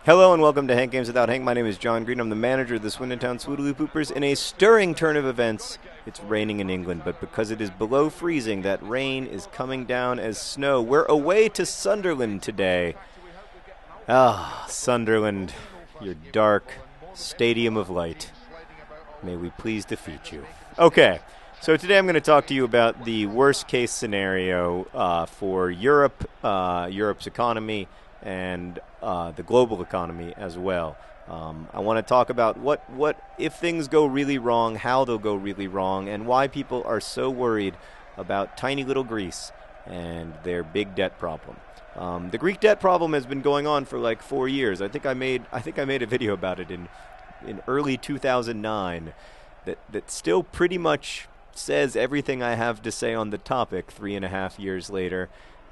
Hello and welcome to Hank Games Without Hank. My name is John Green. I'm the manager of the Swindon Town Swoodilypoopers. In a stirring turn of events, it's raining in England, but because it is below freezing, that rain is coming down as snow. We're away to Sunderland today. Sunderland, your dark stadium of light. May we please defeat you. Okay, so today I'm going to talk to you about the worst case scenario for Europe, Europe's economy, and the global economy as well. I want to talk about what if things go really wrong, how they'll go really wrong, and why people are so worried about tiny little Greece and their big debt problem. The Greek debt problem has been going on for like 4 years. I think I made a video about it in early 2009 that still pretty much says everything I have to say on the topic 3.5 years later.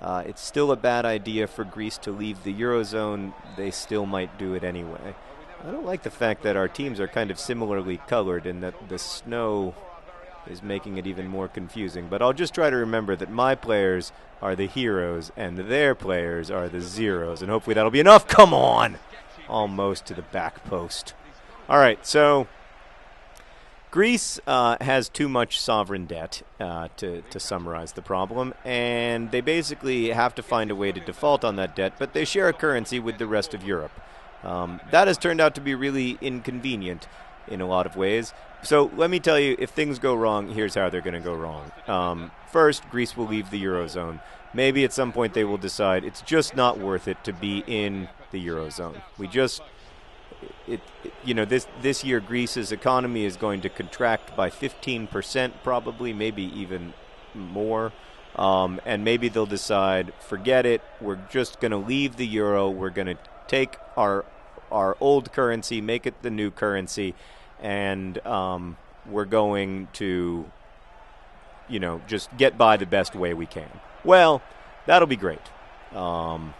It's still a bad idea for Greece to leave the Eurozone. They still might do it anyway. I don't like the fact that our teams are kind of similarly colored and that the snow is making it even more confusing. But I'll just try to remember that my players are the heroes and their players are the zeros. And hopefully that'll be enough. Come on! Almost to the back post. All right, so Greece has too much sovereign debt, to summarize the problem, and they basically have to find a way to default on that debt, but they share a currency with the rest of Europe. That has turned out to be really inconvenient in a lot of ways. So let me tell you, if things go wrong, here's how they're going to go wrong. First, Greece will leave the Eurozone. Maybe at some point they will decide it's just not worth it to be in the Eurozone. This year Greece's economy is going to contract by 15% probably, maybe even more. And maybe they'll decide, forget it, we're just going to leave the euro, we're going to take our old currency, make it the new currency, and we're going to, just get by the best way we can. Well, that'll be great. I'm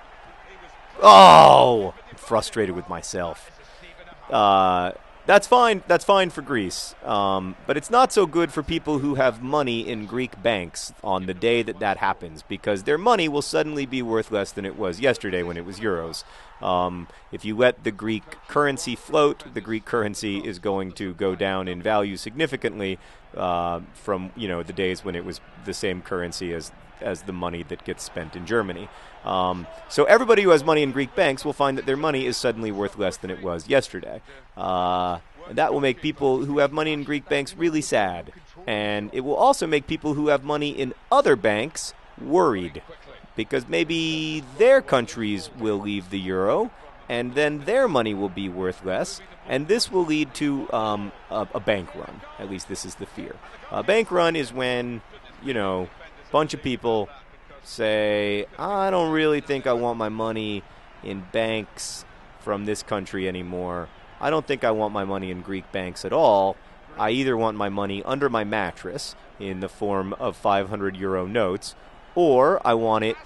frustrated with myself. That's fine. That's fine for Greece. But it's not so good for people who have money in Greek banks on the day that happens, because their money will suddenly be worth less than it was yesterday when it was euros. If you let the Greek currency float, the Greek currency is going to go down in value significantly from the days when it was the same currency as the money that gets spent in Germany. So everybody who has money in Greek banks will find that their money is suddenly worth less than it was yesterday. And that will make people who have money in Greek banks really sad. And it will also make people who have money in other banks worried, because maybe their countries will leave the euro, and then their money will be worth less, and this will lead to a bank run. At least this is the fear. A bank run is when, a bunch of people say, I don't really think I want my money in banks from this country anymore. I don't think I want my money in Greek banks at all. I either want my money under my mattress in the form of 500 euro notes, or I want it,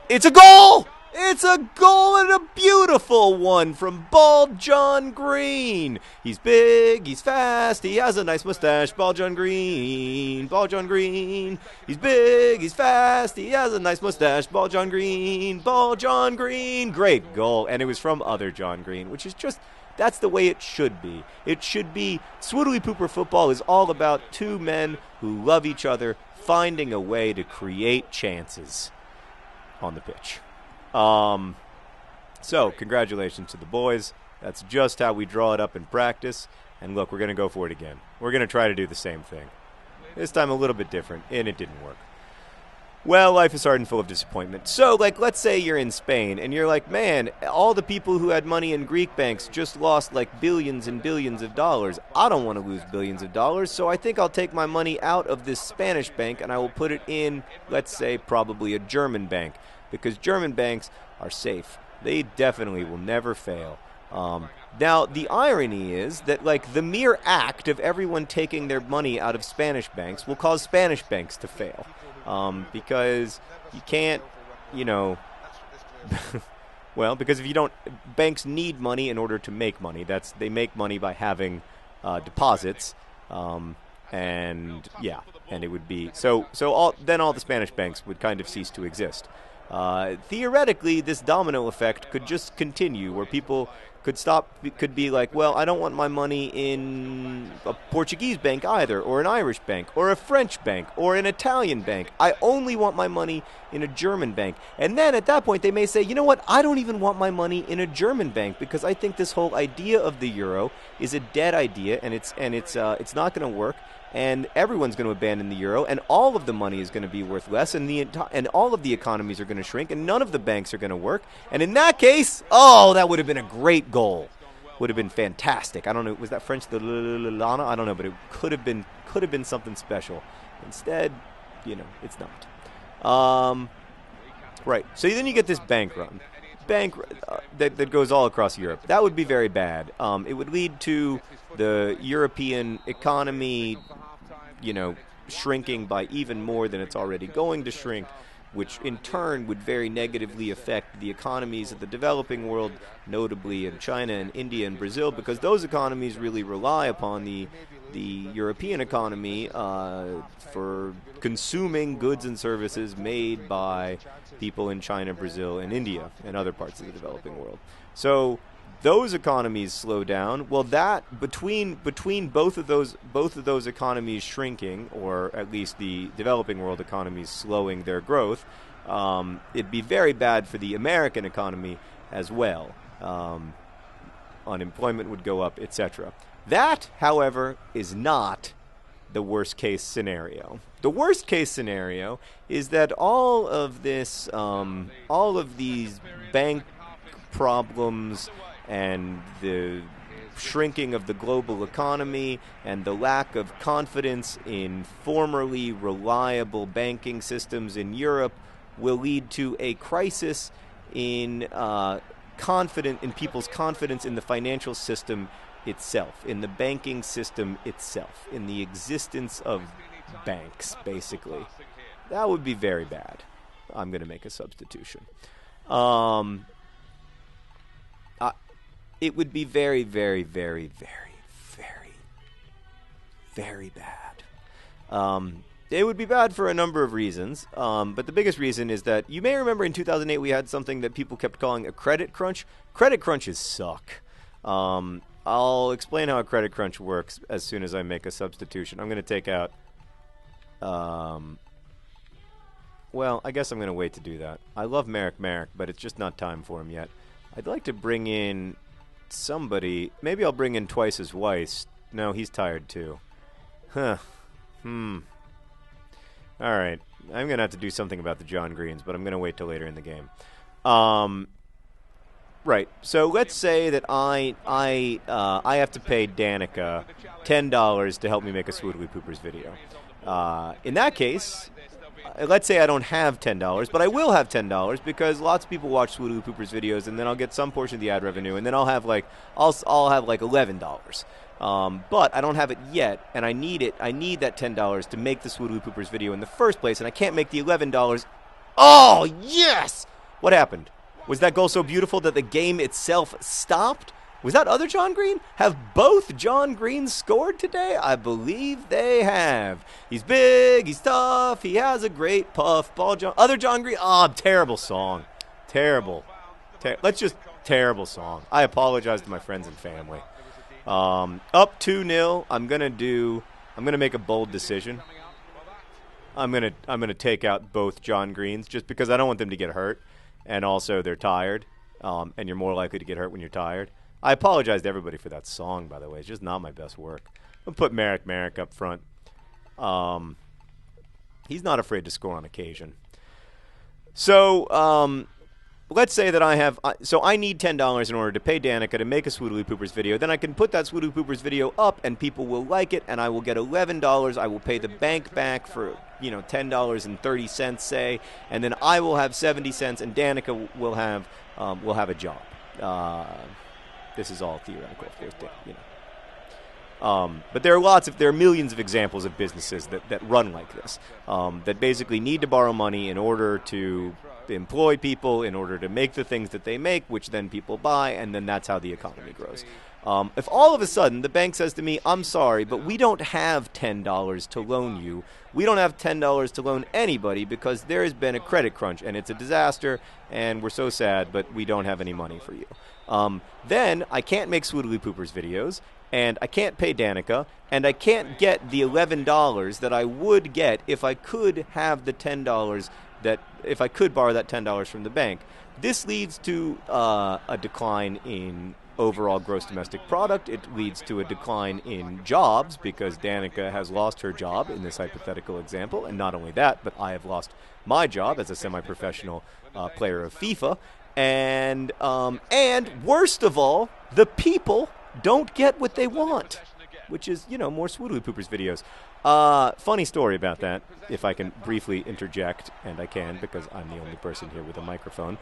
it's a goal! It's a goal, and a beautiful one from Bald John Green. He's big, he's fast, he has a nice mustache. Bald John Green, Bald John Green. He's big, he's fast, he has a nice mustache. Bald John Green, Bald John Green. Great goal, and it was from other John Green, which is just, that's the way it should be. It should be, Swoodilypooper football is all about two men who love each other finding a way to create chances on the pitch. So, congratulations to the boys. That's just how we draw it up in practice. And look, we're going to go for it again. We're going to try to do the same thing. This time a little bit different, and it didn't work. Well, life is hard and full of disappointment. So, let's say you're in Spain, and you're like, man, all the people who had money in Greek banks just lost, billions and billions of dollars. I don't want to lose billions of dollars, so I think I'll take my money out of this Spanish bank, and I will put it in, let's say, probably a German bank, because German banks are safe. They definitely will never fail. Now, the irony is that, the mere act of everyone taking their money out of Spanish banks will cause Spanish banks to fail. Because you can't, because if you don't, banks need money in order to make money. They make money by having deposits, and it would be, so all the Spanish banks would kind of cease to exist. Theoretically, this domino effect could just continue, where people could be like, well, I don't want my money in a Portuguese bank either, or an Irish bank, or a French bank, or an Italian bank. I only want my money in a German bank. And then at that point, they may say, you know what, I don't even want my money in a German bank, because I think this whole idea of the euro is a dead idea, and it's not going to work. And everyone's going to abandon the euro, and all of the money is going to be worth less, and all of the economies are going to shrink, and none of the banks are going to work. And in that case, that would have been a great goal. Would have been fantastic. I don't know, was that French, the lana? I don't know, but it could have been something special. Instead, it's not. Right. So then you get this bank run. That goes all across Europe. That would be very bad. It would lead to the European economy, shrinking by even more than it's already going to shrink, which in turn would very negatively affect the economies of the developing world, notably in China and India and Brazil, because those economies really rely upon the European economy for consuming goods and services made by people in China, Brazil, and India, and other parts of the developing world. So those economies slow down. Well, that between both of those economies shrinking, or at least the developing world economies slowing their growth, it'd be very bad for the American economy as well. Unemployment would go up, etc. That, however, is not the worst case scenario. The worst case scenario is that all of these bank problems and the shrinking of the global economy and the lack of confidence in formerly reliable banking systems in Europe will lead to a crisis in people's confidence in the financial system itself, in the banking system itself, in the existence of banks, basically. That would be very bad. I'm going to make a substitution. It would be very, very, very, very, very, very bad. It would be bad for a number of reasons, but the biggest reason is that you may remember in 2008 we had something that people kept calling a credit crunch. Credit crunches suck. I'll explain how a credit crunch works as soon as I make a substitution. I'm going to take out... well, I guess I'm going to wait to do that. I love Merrick, but it's just not time for him yet. I'd like to bring in somebody. Maybe I'll bring in Twice as Weiss. No, he's tired too. Huh. Alright. I'm going to have to do something about the John Greens, but I'm going to wait till later in the game. Right. So let's say that I have to pay Danica $10 to help me make a Swoodilypoopers video. In that case, let's say I don't have $10, but I will have $10 because lots of people watch Swoodilypoopers videos, and then I'll get some portion of the ad revenue, and then I'll have like $11. But I don't have it yet, and I need it. I need that $10 to make the Swoodilypoopers video in the first place, and I can't make the $11. Oh yes! What happened? Was that goal so beautiful that the game itself stopped? Was that other John Green? Have both John Greens scored today? I believe they have. He's big, he's tough, he has a great puff. Other John Green? Oh, terrible song. Terrible. Terrible song. I apologize to my friends and family. Up 2-0. I'm gonna make a bold decision. I'm gonna take out both John Greens just because I don't want them to get hurt. And also, they're tired, and you're more likely to get hurt when you're tired. I apologize to everybody for that song, by the way. It's just not my best work. I'll put Merrick up front. He's not afraid to score on occasion. So, let's say that I need $10 in order to pay Danica to make a Swoodilypoopers video. Then I can put that Swoodilypoopers video up, and people will like it, and I will get $11. I will pay the bank back for $10.30, say, and then I will have 70 cents, and Danica will have a job. This is all theoretical, of course. But there are millions of examples of businesses that run like this, that basically need to borrow money in order to employ people, in order to make the things that they make, which then people buy, and then that's how the economy grows. If all of a sudden the bank says to me, I'm sorry, but we don't have $10 to loan you. We don't have $10 to loan anybody because there has been a credit crunch and it's a disaster and we're so sad, but we don't have any money for you. Then I can't make Swoodilypoopers videos, and I can't pay Danica, and I can't get the $11 that I would get if I could have the $10 if I could borrow that $10 from the bank. This leads to a decline in overall gross domestic product. It leads to a decline in jobs because Danica has lost her job in this hypothetical example, and not only that, but I have lost my job as a semi-professional player of FIFA. And worst of all, the people don't get what they want, which is, more Swoodilypoopers videos. Funny story about that, if I can briefly interject, and I can because I'm the only person here with a microphone.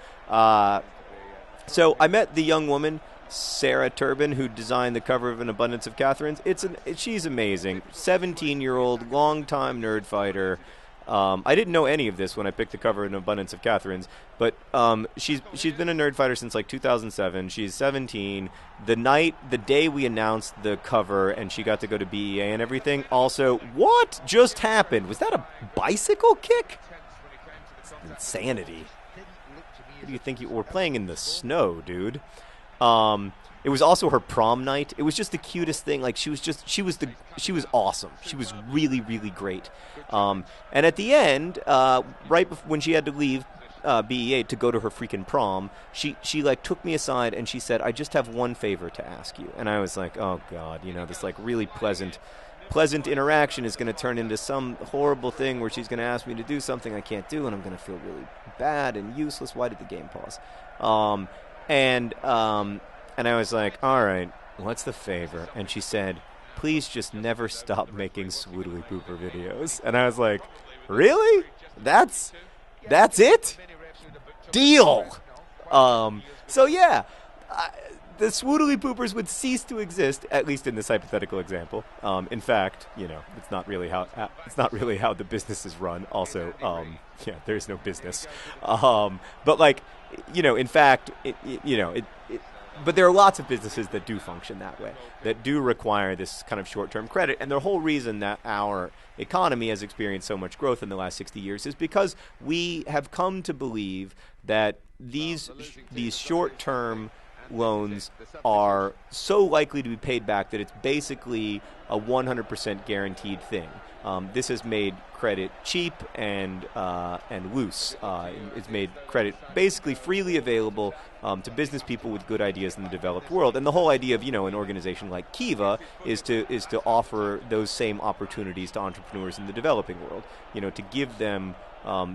So I met the young woman, Sarah Turbin, who designed the cover of An Abundance of Catherines. She's amazing. 17-year-old, long-time nerd fighter. I didn't know any of this when I picked the cover of An Abundance of Catherines, but she's been a nerd fighter since like 2007. She's 17. The day we announced the cover and she got to go to BEA and everything. Also, what just happened? Was that a bicycle kick? It's insanity. What do you think? We're playing in the snow, dude. It was also her prom night. It was just the cutest thing. Like she was awesome. She was really, really great. And at the end, right when she had to leave BEA to go to her freaking prom, she like took me aside and she said, "I just have one favor to ask you." And I was like, "Oh God, this like really pleasant interaction is going to turn into some horrible thing where she's going to ask me to do something I can't do, and I'm going to feel really bad and useless. Why did the game pause?" And I was like, all right, what's the favor? And she said, please just never stop making Swoodilypooper videos. And I was like, really? That's it? Deal. So yeah, the Swoodilypoopers would cease to exist, at least in this hypothetical example. In fact, it's not really how the business is run. Also, there's no business. But like, in fact, but there are lots of businesses that do function that way, that do require this kind of short-term credit. And the whole reason that our economy has experienced so much growth in the last 60 years is because we have come to believe that these short-term loans are so likely to be paid back that it's basically a 100% guaranteed thing. This has made credit cheap and loose. It's made credit basically freely available to business people with good ideas in the developed world. And the whole idea of an organization like Kiva is to offer those same opportunities to entrepreneurs in the developing world. To give them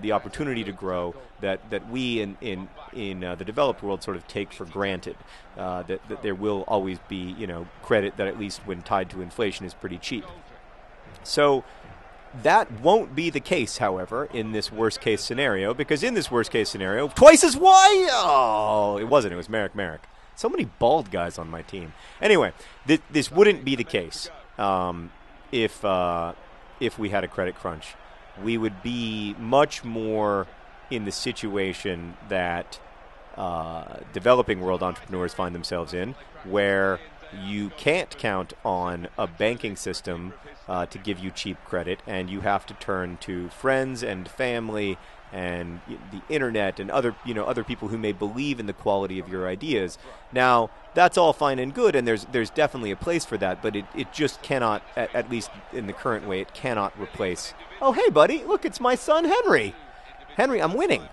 the opportunity to grow that we in the developed world sort of take for granted. That there will always be credit that, at least when tied to inflation, is pretty cheap. So that won't be the case, however, in this worst-case scenario, because in this worst-case scenario, twice as wide. Oh, it wasn't. It was Merrick. So many bald guys on my team. Anyway, this wouldn't be the case if we had a credit crunch. We would be much more in the situation that developing world entrepreneurs find themselves in, where you can't count on a banking system to give you cheap credit, and you have to turn to friends and family and the internet and other people who may believe in the quality of your ideas. Now, that's all fine and good, and there's definitely a place for that, but it just cannot, at least in the current way, it cannot replace. Oh, hey, buddy, look, it's my son, Henry. Henry, I'm winning.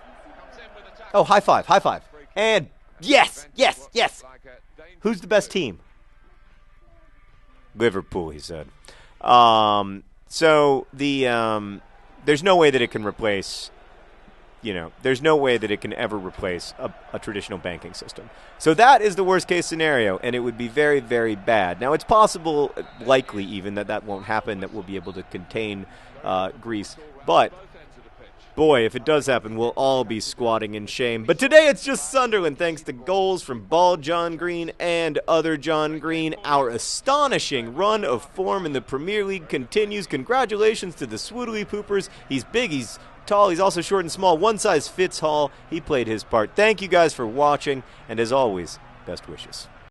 Oh, high five. And yes. Who's the best team? Liverpool, he said. So there's no way that it can replace, there's no way that it can ever replace a traditional banking system. So that is the worst case scenario, and it would be very, very bad. Now, it's possible, likely even, that won't happen, that we'll be able to contain Greece. But Boy, if it does happen, we'll all be squatting in shame. But today it's just Sunderland, thanks to goals from Bald John Green and other John Green. Our astonishing run of form in the Premier League continues. Congratulations to the Swoodilypoopers. He's big, he's tall, he's also short and small. One size fits all. He played his part. Thank you guys for watching, and as always, best wishes.